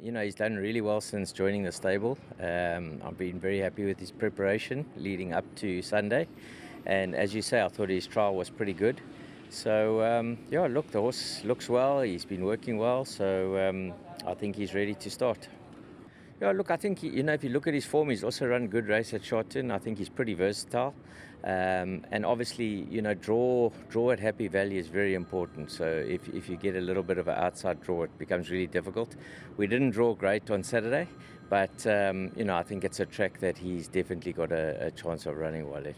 You know, he's done really well since joining the stable. I've been very happy with his preparation leading up to Sunday. And as you say, I thought his trial was pretty good. So, yeah, look, the horse looks well. He's been working well. So I think he's ready to start. Yeah, look, I think, if you look at his form, he's also run a good race at Purton. I think he's pretty versatile. And obviously, draw at Happy Valley is very important. So if you get a little bit of an outside draw, it becomes really difficult. We didn't draw great on Saturday, but, I think it's a track that he's definitely got a chance of running well at.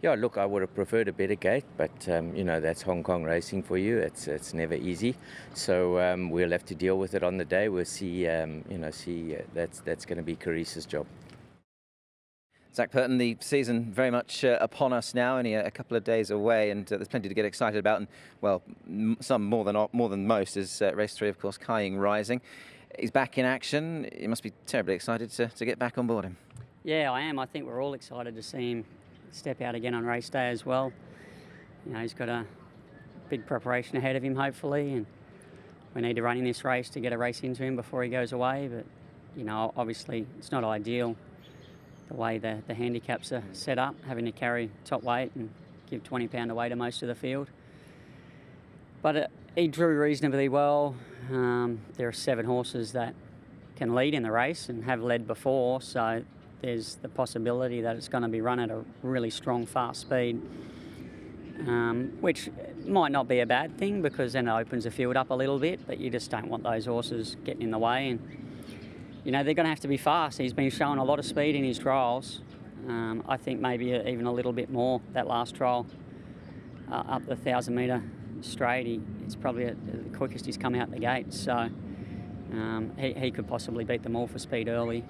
Yeah, look, I would have preferred a better gate, but, that's Hong Kong racing for you. It's never easy. So we'll have to deal with it on the day. We'll see, that's going to be Karis's job. Zach Purton, the season very much upon us now, only a couple of days away, and there's plenty to get excited about. And, well, some more than most is race 3, of course, Ying rising. He's back in action. You must be terribly excited to get back on board him. Yeah, I am. I think we're all excited to see him step out again on race day as well. He's got a big preparation ahead of him, hopefully, and we need to run in this race to get a race into him before he goes away. But, obviously it's not ideal the way the handicaps are set up, having to carry top weight and give 20 pound away to most of the field. But he drew reasonably well. There are 7 horses that can lead in the race and have led before, so there's the possibility that it's going to be run at a really strong, fast speed, which might not be a bad thing because then it opens the field up a little bit, but you just don't want those horses getting in the way. And, they're going to have to be fast. He's been showing a lot of speed in his trials. I think maybe even a little bit more that last trial up the 1,000-metre straight. It's probably the quickest he's come out the gate. So he could possibly beat them all for speed early.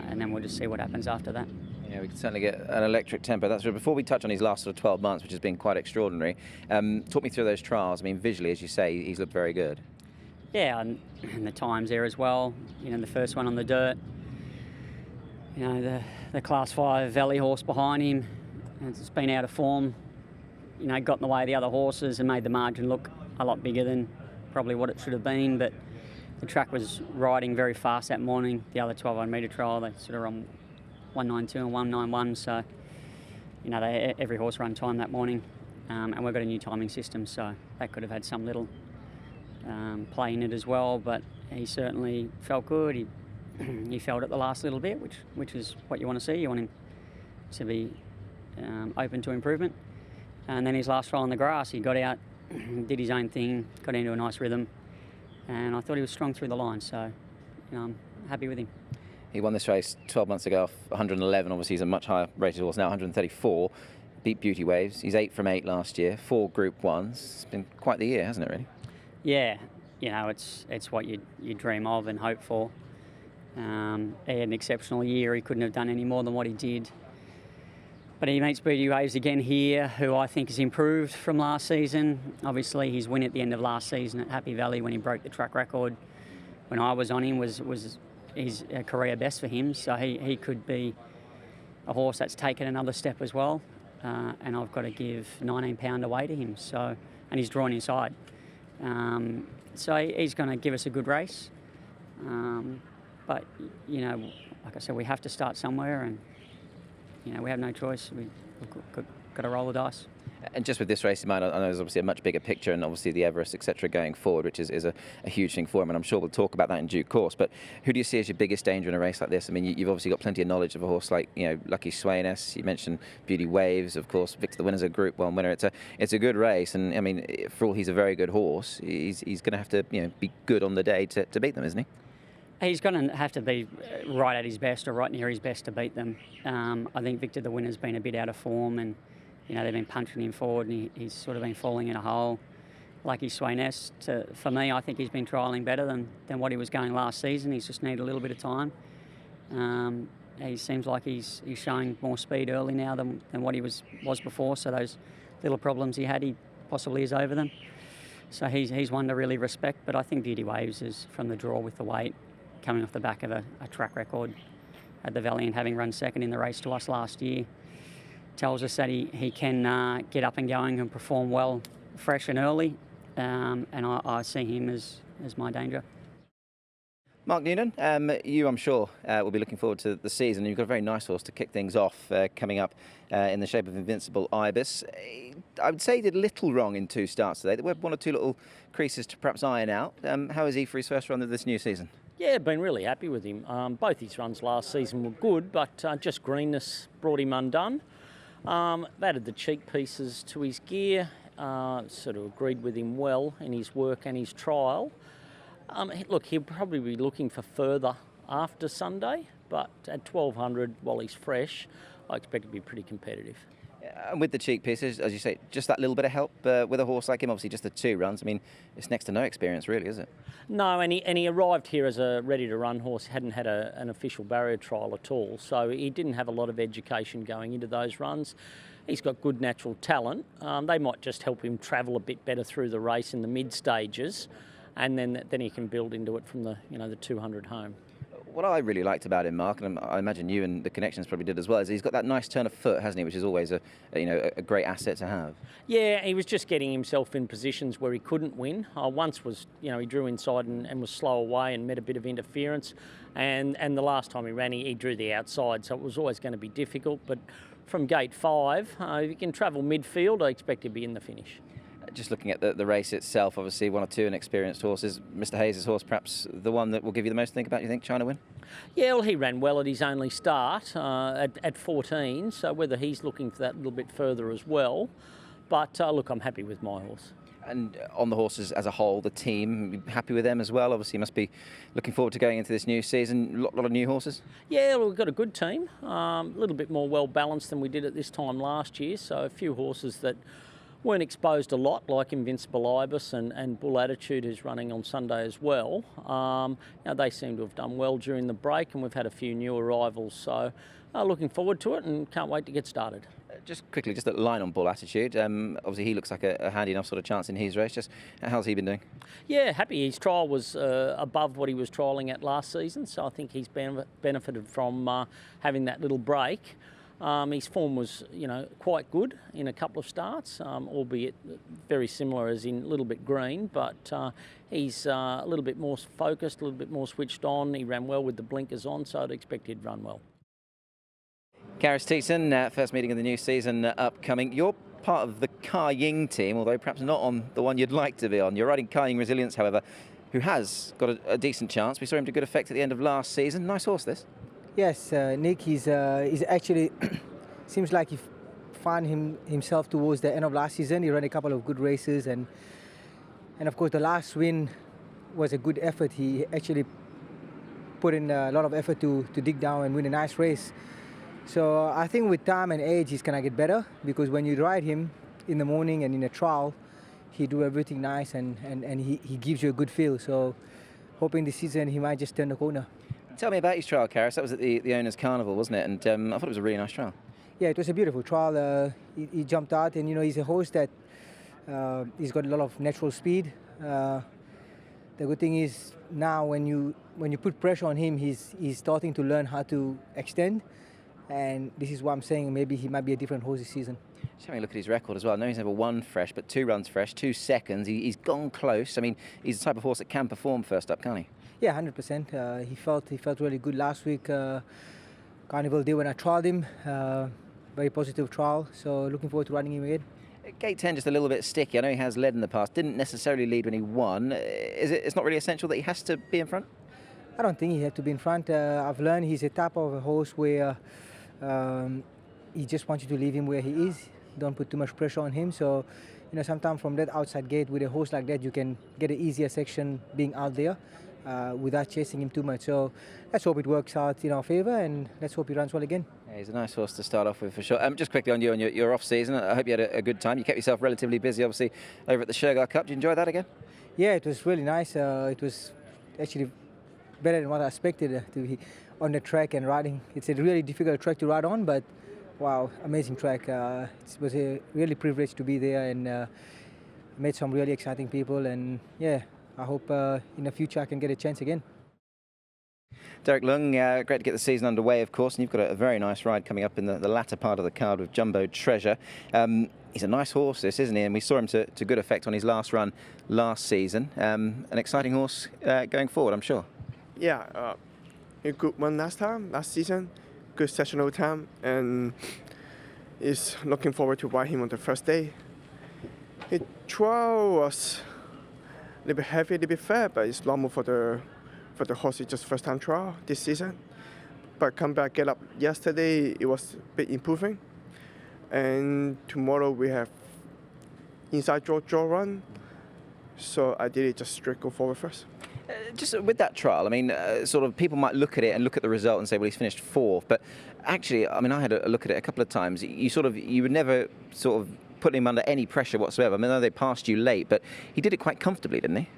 And then we'll just see what happens after that. Yeah, we can certainly get an electric tempo. That's right. Before we touch on his last sort of 12 months, which has been quite extraordinary, talk me through those trials. I mean, visually, as you say, he's looked very good. Yeah, and the times there as well. The first one on the dirt. The Class 5 Valley horse behind him. It's been out of form. Got in the way of the other horses and made the margin look a lot bigger than probably what it should have been. But the track was riding very fast that morning. The other 1,200-metre trial, they sort of run 192 and 191. So, every horse run time that morning. And we've got a new timing system, so that could have had some little play in it as well. But he certainly felt good. He felt it the last little bit, which is what you want to see. You want him to be open to improvement. And then his last trial on the grass, he got out, did his own thing, got into a nice rhythm. And I thought he was strong through the line, so I'm happy with him. He won this race 12 months ago off 111. Obviously, he's a much higher rated horse now, 134. Beat Beauty Waves. He's 8 from 8 last year, 4 Group 1s. It's been quite the year, hasn't it, really? Yeah, it's what you dream of and hope for. He had an exceptional year. He couldn't have done any more than what he did. But he meets Speedy Waves again here, who I think has improved from last season. Obviously, his win at the end of last season at Happy Valley when he broke the track record when I was on him was his career best for him. So he could be a horse that's taken another step as well. And I've got to give 19 pound away to him. So, and he's drawn inside. So he's going to give us a good race. But, like I said, we have to start somewhere, and we have no choice. We've got to roll the dice. And just with this race in mind, I know there's obviously a much bigger picture, and obviously the Everest, etc., going forward, which is a huge thing for him, and I'm sure we'll talk about that in due course. But who do you see as your biggest danger in a race like this? I mean, you've obviously got plenty of knowledge of a horse like, Lucky Sweynesse. You mentioned Beauty Waves, of course. Victor the Winner's a Group 1 winner. It's a good race, and I mean, for all he's a very good horse, he's going to have to be good on the day to beat them, isn't he? He's going to have to be right at his best or right near his best to beat them. I think Victor the Winner's been a bit out of form, and they've been punching him forward, and he's sort of been falling in a hole. Lucky Sweynesse, for me, I think he's been trialling better than what he was going last season. He's just needed a little bit of time. He seems like he's showing more speed early now than what he was before. So those little problems he had, he possibly is over them. So he's one to really respect. But I think Beauty Waves is from the draw with the weight, coming off the back of a track record at the Valley and having run second in the race to us last year. Tells us that he can get up and going and perform well, fresh and early, and I see him as my danger. Mark Newnham, you, I'm sure, will be looking forward to the season. You've got a very nice horse to kick things off coming up in the shape of Invincible Ibis. I would say he did little wrong in 2 starts today. There were 1 or 2 little creases to perhaps iron out. How is he for his first run of this new season? Yeah, been really happy with him. Both his runs last season were good, but just greenness brought him undone. Added the cheek pieces to his gear, sort of agreed with him well in his work and his trial. Look, he'll probably be looking for further after Sunday, but at 1200, while he's fresh, I expect to be pretty competitive. And with the cheek pieces, as you say, just that little bit of help with a horse like him, obviously just the 2 runs. I mean, it's next to no experience really, is it? No, and he arrived here as a ready-to-run horse. He hadn't had an official barrier trial at all, so he didn't have a lot of education going into those runs. He's got good natural talent. They might just help him travel a bit better through the race in the mid-stages, and then he can build into it from the 200 home. What I really liked about him, Mark, and I imagine you and the connections probably did as well, is he's got that nice turn of foot, hasn't he, which is always a great asset to have. Yeah, he was just getting himself in positions where he couldn't win. Once was, he drew inside and was slow away and met a bit of interference, and the last time he ran, he drew the outside, so it was always going to be difficult. But from gate 5, if he can travel midfield, I expect he'll be in the finish. Just looking at the race itself, obviously 1 or 2 inexperienced horses. Mr. Hayes' horse, perhaps the one that will give you the most to think about, you think, China Win? Yeah, well, he ran well at his only start at 14, so whether he's looking for that a little bit further as well. But look, I'm happy with my horse. And on the horses as a whole, the team, happy with them as well? Obviously, you must be looking forward to going into this new season. A lot of new horses? Yeah, well, we've got a good team. A little bit more well-balanced than we did at this time last year, so a few horses that weren't exposed a lot, like Invincible Ibis and Bull Attitude, who's running on Sunday as well. They seem to have done well during the break, and we've had a few new arrivals, so looking forward to it and can't wait to get started. Just quickly, just a line on Bull Attitude. Obviously, he looks like a handy enough sort of chance in his race. Just how's he been doing? Yeah, happy. His trial was above what he was trialling at last season, so I think he's benefited from having that little break. His form was, quite good in a couple of starts, albeit very similar as in a little bit green, but he's a little bit more focused, a little bit more switched on. He ran well with the blinkers on, so I'd expect he'd run well. Karis Teetan, first meeting of the new season upcoming. You're part of the Ying team, although perhaps not on the one you'd like to be on. You're riding Ying Resilience, however, who has got a decent chance. We saw him to good effect at the end of last season. Nice horse, this. Yes, Nick, he's actually, seems like he found himself towards the end of last season. He ran a couple of good races, and of course the last win was a good effort. He actually put in a lot of effort to dig down and win a nice race. So I think with time and age he's gonna get better, because when you ride him in the morning and in a trial, he do everything nice and he gives you a good feel. So hoping this season he might just turn the corner. Tell me about his trial, Karis. That was at the Owners' Carnival, wasn't it? And I thought it was a really nice trial. Yeah, it was a beautiful trial. He jumped out, and he's a horse that he's got a lot of natural speed. The good thing is now when you put pressure on him, he's starting to learn how to extend, and this is why I'm saying maybe he might be a different horse this season. Just having a look at his record as well. I know he's never won fresh, but 2 runs fresh, 2 seconds. He's gone close. I mean, he's the type of horse that can perform first up, can't he? Yeah, 100%. He felt really good last week. Carnival Day when I trialled him. Very positive trial. So looking forward to running him again. Gate 10 just a little bit sticky. I know he has led in the past. Didn't necessarily lead when he won. It's not really essential that he has to be in front? I don't think he had to be in front. I've learned he's a type of a horse where he just wants you to leave him where he is. Don't put too much pressure on him. So, sometimes from that outside gate with a horse like that, you can get an easier section being out there without chasing him too much. So let's hope it works out in our favour, and let's hope he runs well again. Yeah, he's a nice horse to start off with for sure. Just quickly on your off season, I hope you had a good time. You kept yourself relatively busy, obviously, over at the Shergar Cup. Did you enjoy that again? Yeah, it was really nice. It was actually better than what I expected to be on the track and riding. It's a really difficult track to ride on, but wow, amazing track. It was a really privilege to be there and met some really exciting people, and yeah, I hope in the future I can get a chance again. Derek Leung, great to get the season underway, of course, and you've got a very nice ride coming up in the latter part of the card with Jumbo Treasure. He's a nice horse, this, isn't he? And we saw him to good effect on his last run last season. An exciting horse going forward, I'm sure. Yeah, a good one last season, good sessional time, and is looking forward to ride him on the first day. The trial was a little bit heavy, a little bit fat, but it's normal for the horse. It's just first time trial this season. But come back, get up yesterday, it was a bit improving. And tomorrow we have inside draw run. So ideally just straight go forward first. Just with that trial, I mean, sort of people might look at it and look at the result and say, well, he's finished fourth. But actually, I mean, I had a look at it a couple of times. You would never sort of put him under any pressure whatsoever. I mean, I know they passed you late, but he did it quite comfortably, didn't he?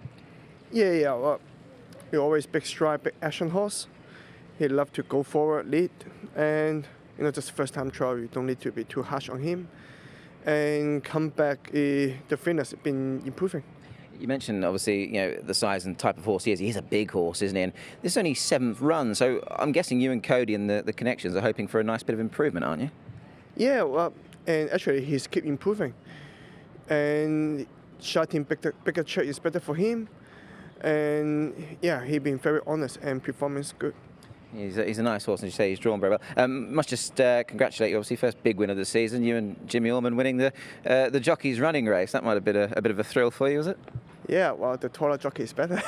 Yeah. Well, he always big stride, big action horse. He loved to go forward, lead, and just first time trial, you don't need to be too harsh on him. And come back, the fitness has been improving. You mentioned, obviously, the size and type of horse he is. He's a big horse, isn't he? And this is only 7th run, so I'm guessing you and Cody and the connections are hoping for a nice bit of improvement, aren't you? Yeah, well, and actually he's keep improving. And shouting bigger check is better for him. And yeah, he's been very honest and performance good. He's a nice horse, as you say. He's drawn very well. Must just congratulate you. Obviously, first big win of the season. You and Jimmy Orman winning the jockeys running race. That might have been a bit of a thrill for you, was it? Yeah. Well, the taller jockey is better.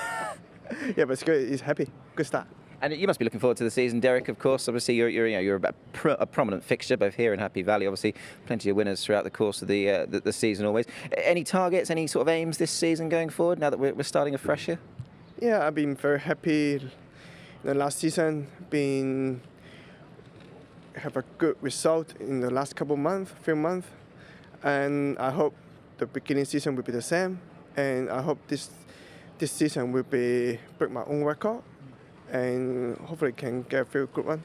Yeah, but it's good. He's happy. Good start. And you must be looking forward to the season, Derek. Of course, obviously you're a prominent fixture both here in Happy Valley. Obviously, plenty of winners throughout the course of the season. Always. Any targets? Any sort of aims this season going forward? Now that we're starting afresh here. Yeah, I've been very happy. The last season have a good result in the last few months, and I hope the beginning season will be the same. And I hope this season will be break my own record, and hopefully can get a very good one.